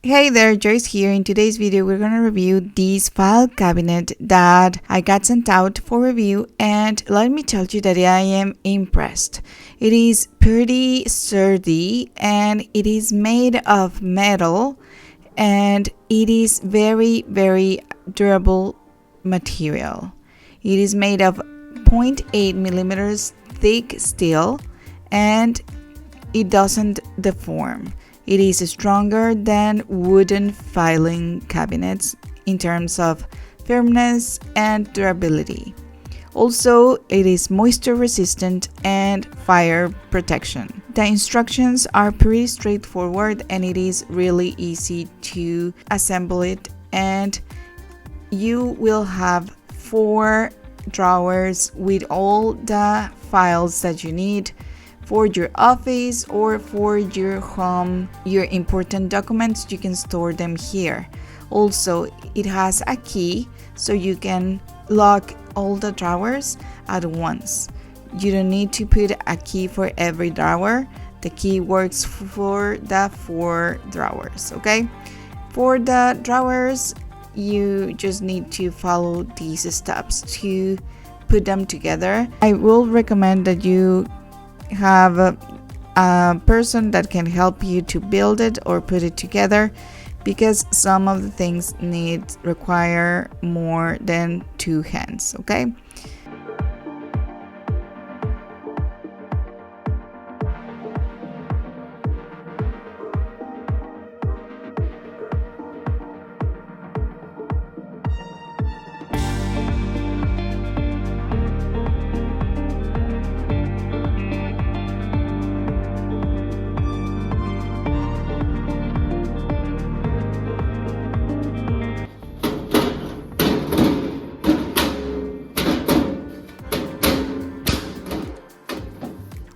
Hey there, Joyce here. In today's video, we're going to review this file cabinet that I got sent out for review, and let me tell you that I am impressed. It is pretty sturdy and it is made of metal, and it is very durable material. It is made of 0.8 millimeters thick steel and it doesn't deform. It is stronger than wooden filing cabinets in terms of firmness and durability. Also, it is moisture resistant and fire protection. The instructions are pretty straightforward and it is really easy to assemble it, and you will have 4 drawers with all the files that you need for your office or for your home. Your important documents, you can store them here. Also, it has a key so you can lock all the drawers at once. You don't need to put a key for every drawer. The key works for the 4 drawers, okay? For the drawers, you just need to follow these steps to put them together. I will recommend that you have a person that can help you to build it or put it together, because some of the things require more than 2 hands, okay?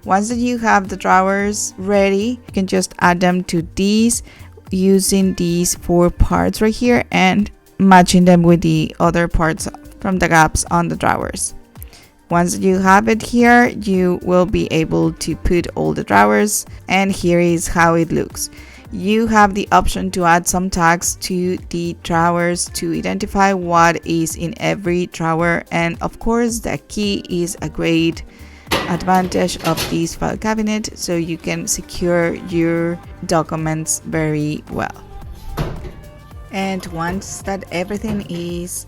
Once that you have the drawers ready, you can just add them to these using these 4 parts right here and matching them with the other parts from the gaps on the drawers. Once you have it here, you will be able to put all the drawers, and here is how it looks. You have the option to add some tags to the drawers to identify what is in every drawer, and of course the key is a great advantage of this file cabinet, so you can secure your documents very well. And once that everything is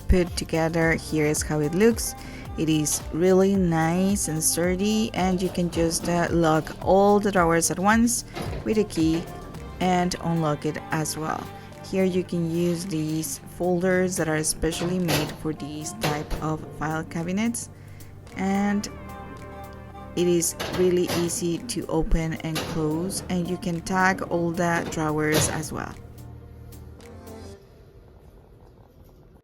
put together, here is how it looks. It is really nice and sturdy, and you can just lock all the drawers at once with a key and unlock it as well. Here you can use these folders that are specially made for these type of file cabinets, and it is really easy to open and close, and you can tag all the drawers as well.